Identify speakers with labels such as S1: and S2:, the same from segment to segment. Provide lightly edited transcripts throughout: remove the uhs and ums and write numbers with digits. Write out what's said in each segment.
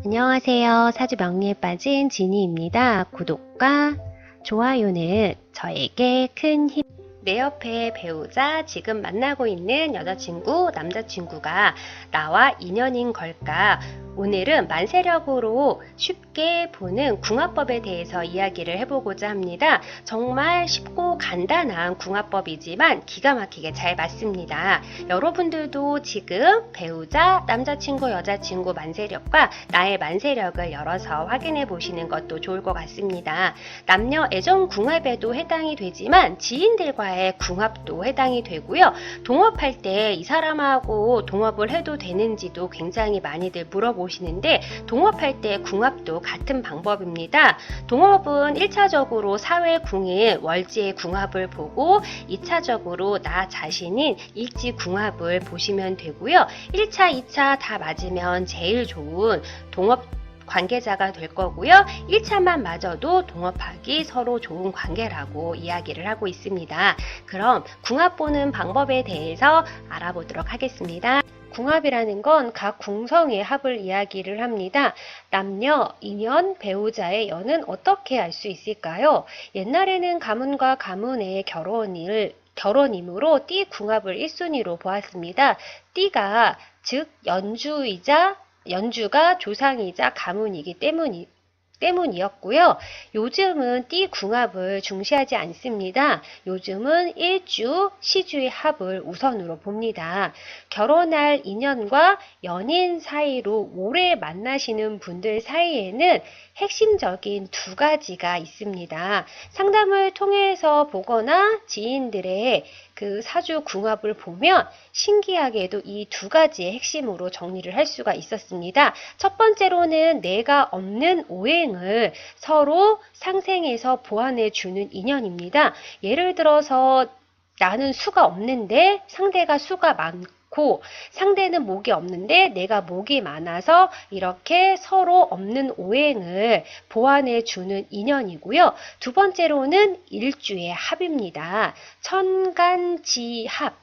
S1: 안녕하세요. 사주 명리에 빠진 지니입니다. 구독과 좋아요는 저에게 큰 힘. 내 옆에 배우자, 지금 만나고 있는 여자친구, 남자친구가 나와 인연인 걸까? 오늘은 만세력으로 쉽게 보는 궁합법에 대해서 이야기를 해보고자 합니다. 정말 쉽고 간단한 궁합법이지만 기가 막히게 잘 맞습니다. 여러분들도 지금 배우자, 남자친구, 여자친구 만세력과 나의 만세력을 열어서 확인해 보시는 것도 좋을 것 같습니다. 남녀 애정 궁합에도 해당이 되지만 지인들과의 궁합도 해당이 되고요. 동업할 때 이 사람하고 동업을 해도 되는지도 굉장히 많이들 물어보시는데, 동업할 때 궁합도 같은 방법입니다. 동업은 1차적으로 사회궁인 월지의 궁합을 보고 2차적으로 나 자신인 일지 궁합을 보시면 되고요. 1차, 2차 다 맞으면 제일 좋은 동업 관계자가 될 거고요. 1차만 맞아도 동업하기 서로 좋은 관계라고 이야기를 하고 있습니다. 그럼 궁합 보는 방법에 대해서 알아보도록 하겠습니다. 궁합이라는 건 각 궁성의 합을 이야기를 합니다. 남녀, 인연, 배우자의 연은 어떻게 알 수 있을까요? 옛날에는 가문과 가문의 결혼이므로 띠 궁합을 1순위로 보았습니다. 띠가 즉 연주가 조상이자 가문이기 때문이었고요. 요즘은 띠 궁합을 중시하지 않습니다. 요즘은 일주, 시주의 합을 우선으로 봅니다. 결혼할 인연과 연인 사이로 오래 만나시는 분들 사이에는 핵심적인 두 가지가 있습니다. 상담을 통해서 보거나 지인들의 그 사주 궁합을 보면 신기하게도 이 두 가지의 핵심으로 정리를 할 수가 있었습니다. 첫 번째로는 내가 없는 오행을 서로 상생해서 보완해 주는 인연입니다. 예를 들어서 나는 수가 없는데 상대가 수가 많고, 상대는 목이 없는데 내가 목이 많아서 이렇게 서로 없는 오행을 보완해 주는 인연이고요. 두 번째로는 일주의 합입니다. 천간지합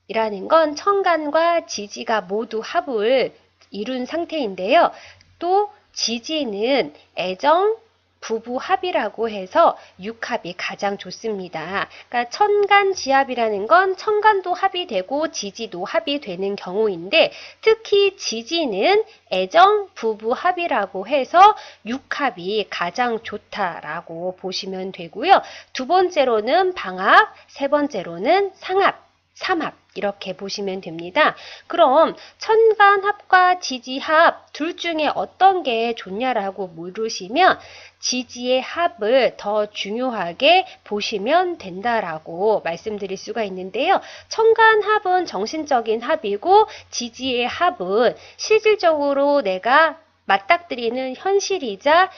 S1: 이라는 건 천간과 지지가 모두 합을 이룬 상태인데요. 또 지지는 애정, 부부 합이라고 해서 육합이 가장 좋습니다. 그러니까 천간지합이라는 건 천간도 합이 되고 지지도 합이 되는 경우인데, 특히 지지는 애정, 부부 합이라고 해서 육합이 가장 좋다라고 보시면 되고요. 두 번째로는 방합, 세 번째로는 상합, 삼합 이렇게 보시면 됩니다. 그럼 천간합과 지지합 둘 중에 어떤 게 좋냐라고 물으시면 지지의 합을 더 중요하게 보시면 된다라고 말씀드릴 수가 있는데요. 천간합은 정신적인 합이고 지지의 합은 실질적으로 내가 맞닥뜨리는 현실이자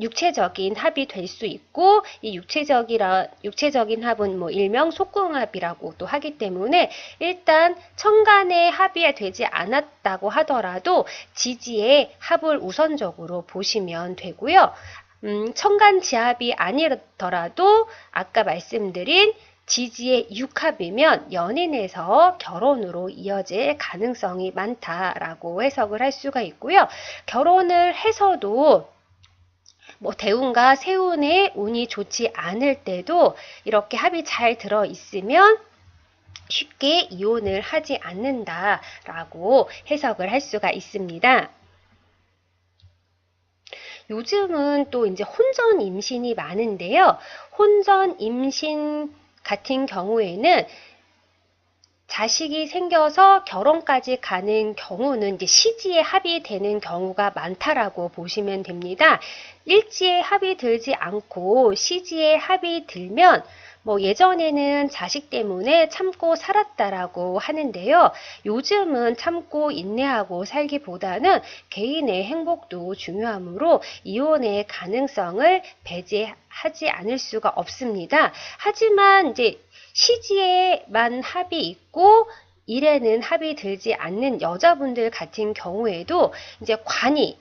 S1: 육체적인 합이 될 수 있고, 이 육체적인 합은 일명 속궁합이라고도 하기 때문에 일단 천간의 합이 되지 않았다고 하더라도 지지의 합을 우선적으로 보시면 되고요. 천간지합이 아니더라도 아까 말씀드린 지지의 육합이면 연인에서 결혼으로 이어질 가능성이 많다라고 해석을 할 수가 있고요. 결혼을 해서도 대운과 세운의 운이 좋지 않을 때도 이렇게 합이 잘 들어 있으면 쉽게 이혼을 하지 않는다라고 해석을 할 수가 있습니다. 요즘은 또 이제 혼전 임신이 많은데요. 혼전 임신 같은 경우에는 자식이 생겨서 결혼까지 가는 경우는 이제 시지에 합이 되는 경우가 많다라고 보시면 됩니다. 일지에 합이 들지 않고 시지에 합이 들면 예전에는 자식 때문에 참고 살았다라고 하는데요. 요즘은 참고 인내하고 살기보다는 개인의 행복도 중요하므로 이혼의 가능성을 배제하지 않을 수가 없습니다. 하지만 이제 시지에만 합이 있고 일에는 합이 들지 않는 여자분들 같은 경우에도 이제 관이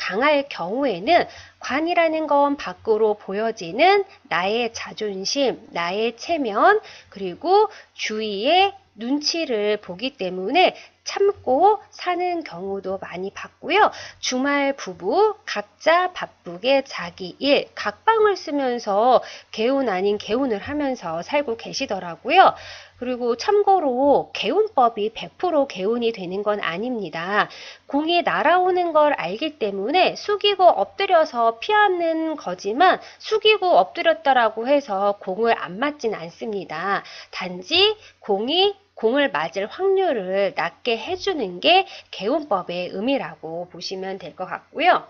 S1: 강할 경우에는, 관이라는 건 밖으로 보여지는 나의 자존심, 나의 체면, 그리고 주위의 눈치를 보기 때문에 참고 사는 경우도 많이 봤고요. 주말 부부 각자 바쁘게 자기 일, 각방을 쓰면서 개운 아닌 개운을 하면서 살고 계시더라고요. 그리고 참고로 개운법이 100% 개운이 되는 건 아닙니다. 공이 날아오는 걸 알기 때문에 숙이고 엎드려서 피하는 거지만 숙이고 엎드렸다라고 해서 공을 안 맞진 않습니다. 단지 공을 맞을 확률을 낮게 해주는 게 개운법의 의미라고 보시면 될 것 같고요.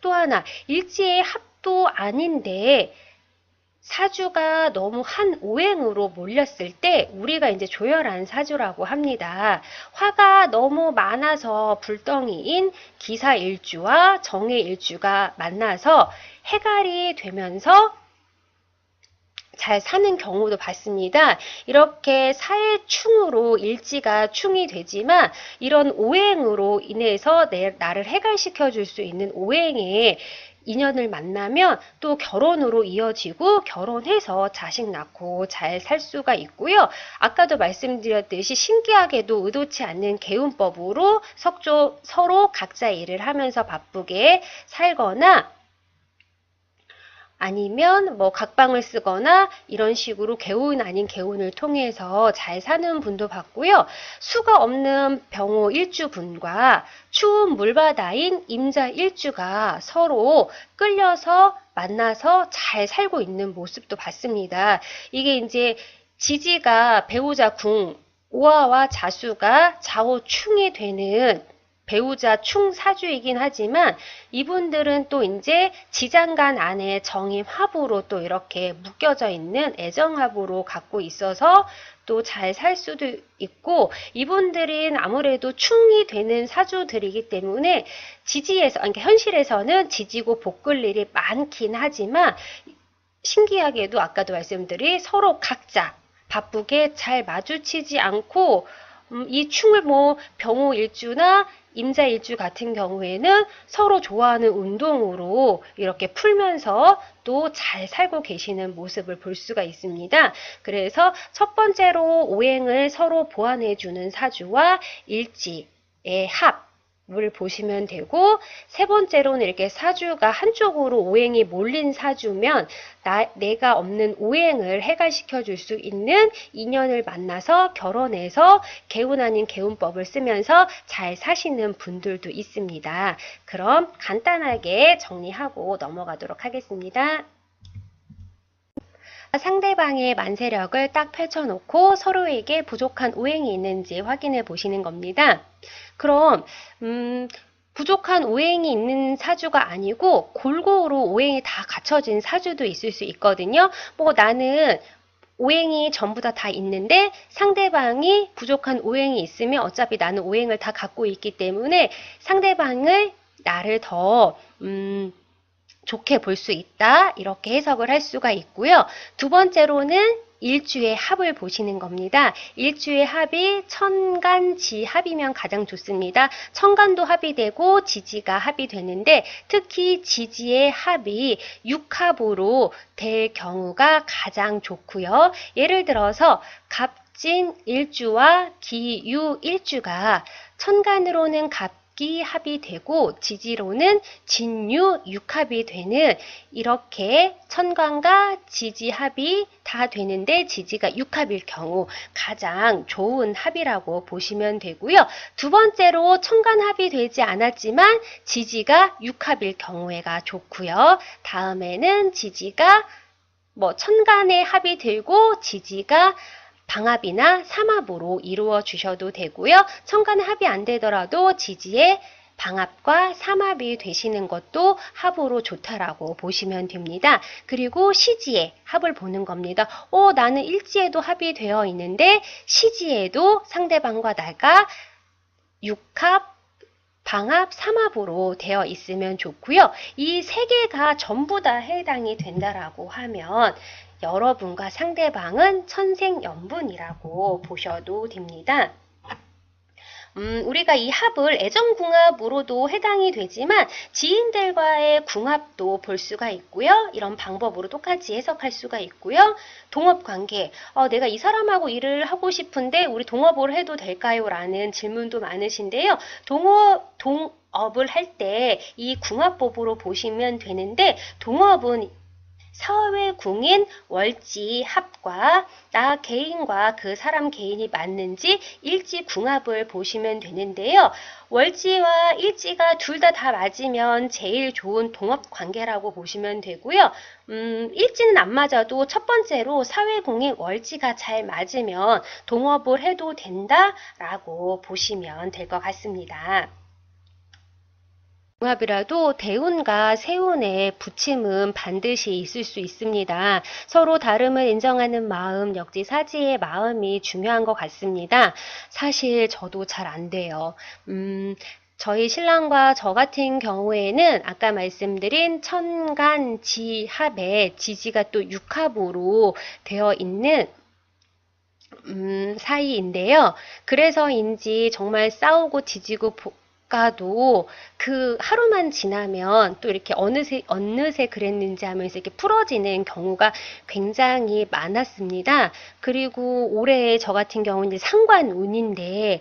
S1: 또 하나, 일지의 합도 아닌데 사주가 너무 한 오행으로 몰렸을 때 우리가 이제 조열한 사주라고 합니다. 화가 너무 많아서 불덩이인 기사일주와 정해일주가 만나서 해갈이 되면서 잘 사는 경우도 봤습니다. 이렇게 사해충으로 일지가 충이 되지만 이런 오행으로 인해서 나를 해갈시켜 줄 수 있는 오행의 인연을 만나면 또 결혼으로 이어지고 결혼해서 자식 낳고 잘 살 수가 있고요. 아까도 말씀드렸듯이 신기하게도 의도치 않는 개운법으로 서로 각자 일을 하면서 바쁘게 살거나 아니면 뭐 각방을 쓰거나 이런 식으로 개운 아닌 개운을 통해서 잘 사는 분도 봤고요. 수가 없는 병호 일주분과 추운 물바다인 임자 일주가 서로 끌려서 만나서 잘 살고 있는 모습도 봤습니다. 이게 이제 지지가 배우자 궁, 오화와 자수가 좌우충이 되는 배우자 충사주이긴 하지만 이분들은 또 이제 지장간 안에 정임합으로 또 이렇게 묶여져 있는 애정합으로 갖고 있어서 또 잘 살 수도 있고 이분들은 아무래도 충이 되는 사주들이기 때문에 그러니까 현실에서는 지지고 볶을 일이 많긴 하지만 신기하게도 아까도 말씀드린 서로 각자 바쁘게 잘 마주치지 않고 이 충을 병호 일주나 임자 일주 같은 경우에는 서로 좋아하는 운동으로 이렇게 풀면서 또 잘 살고 계시는 모습을 볼 수가 있습니다. 그래서 첫 번째로 오행을 서로 보완해주는 사주와 일지의 합을 보시면 되고 세 번째로는 이렇게 사주가 한쪽으로 오행이 몰린 사주면 내가 없는 오행을 해갈시켜 줄 수 있는 인연을 만나서 결혼해서 개운 아닌 개운법을 쓰면서 잘 사시는 분들도 있습니다. 그럼 간단하게 정리하고 넘어가도록 하겠습니다. 상대방의 만세력을 딱 펼쳐놓고 서로에게 부족한 오행이 있는지 확인해 보시는 겁니다. 그럼 부족한 오행이 있는 사주가 아니고 골고루 오행이 다 갖춰진 사주도 있을 수 있거든요. 나는 오행이 전부 다 있는데 상대방이 부족한 오행이 있으면 어차피 나는 오행을 다 갖고 있기 때문에 상대방을 나를 더 좋게 볼 수 있다. 이렇게 해석을 할 수가 있고요. 두 번째로는 일주의 합을 보시는 겁니다. 일주의 합이 천간, 지합이면 가장 좋습니다. 천간도 합이 되고 지지가 합이 되는데 특히 지지의 합이 육합으로 될 경우가 가장 좋고요. 예를 들어서 갑진 일주와 기유 일주가 천간으로는 갑기 합이 되고 지지로는 진유 육합이 되는 이렇게 천간과 지지 합이 다 되는데 지지가 육합일 경우 가장 좋은 합이라고 보시면 되고요. 두 번째로 천간 합이 되지 않았지만 지지가 육합일 경우에가 좋고요. 다음에는 지지가 천간에 합이 되고 지지가 방합이나 삼합으로 이루어 주셔도 되고요. 천간에 합이 안 되더라도 지지의 방합과 삼합이 되시는 것도 합으로 좋다라고 보시면 됩니다. 그리고 시지의 합을 보는 겁니다. 나는 일지에도 합이 되어 있는데 시지에도 상대방과 나가 육합, 방합, 삼합으로 되어 있으면 좋고요. 이 세 개가 전부 다 해당이 된다라고 하면 여러분과 상대방은 천생연분이라고 보셔도 됩니다. 우리가 이 합을 애정궁합으로도 해당이 되지만 지인들과의 궁합도 볼 수가 있고요. 이런 방법으로 똑같이 해석할 수가 있고요. 동업관계, 내가 이 사람하고 일을 하고 싶은데 우리 동업을 해도 될까요? 라는 질문도 많으신데요. 동업을 할 때 이 궁합법으로 보시면 되는데 동업은 사회궁인 월지 합과 나 개인과 그 사람 개인이 맞는지 일지궁합을 보시면 되는데요. 월지와 일지가 둘 다 맞으면 제일 좋은 동업관계라고 보시면 되고요. 일지는 안 맞아도 첫 번째로 사회궁인 월지가 잘 맞으면 동업을 해도 된다라고 보시면 될 것 같습니다. 궁합이라도 대운과 세운의 붙임은 반드시 있을 수 있습니다. 서로 다름을 인정하는 마음, 역지사지의 마음이 중요한 것 같습니다. 사실 저도 잘 안 돼요. 저희 신랑과 저 같은 경우에는 아까 말씀드린 천간지합에 지지가 또 육합으로 되어 있는 사이인데요. 그래서인지 정말 싸우고 지지고 가도 그 하루만 지나면 또 이렇게 어느새 그랬는지 하면서 이렇게 풀어지는 경우가 굉장히 많았습니다. 그리고 올해 저 같은 경우는 상관운인데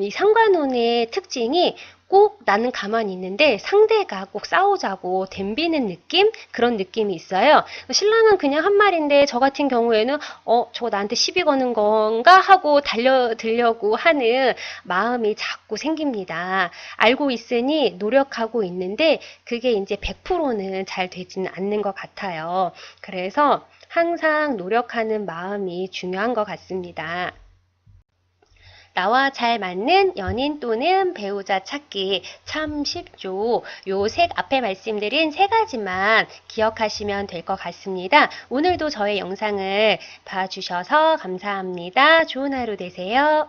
S1: 이 상관운의 특징이 꼭 나는 가만히 있는데 상대가 꼭 싸우자고 덤비는 느낌? 그런 느낌이 있어요. 신랑은 그냥 한 말인데 저 같은 경우에는 저거 나한테 시비 거는 건가 하고 달려들려고 하는 마음이 자꾸 생깁니다. 알고 있으니 노력하고 있는데 그게 이제 100%는 잘 되지는 않는 것 같아요. 그래서 항상 노력하는 마음이 중요한 것 같습니다. 나와 잘 맞는 연인 또는 배우자 찾기 참 쉽죠. 요 앞에 말씀드린 세 가지만 기억하시면 될 것 같습니다. 오늘도 저의 영상을 봐주셔서 감사합니다. 좋은 하루 되세요.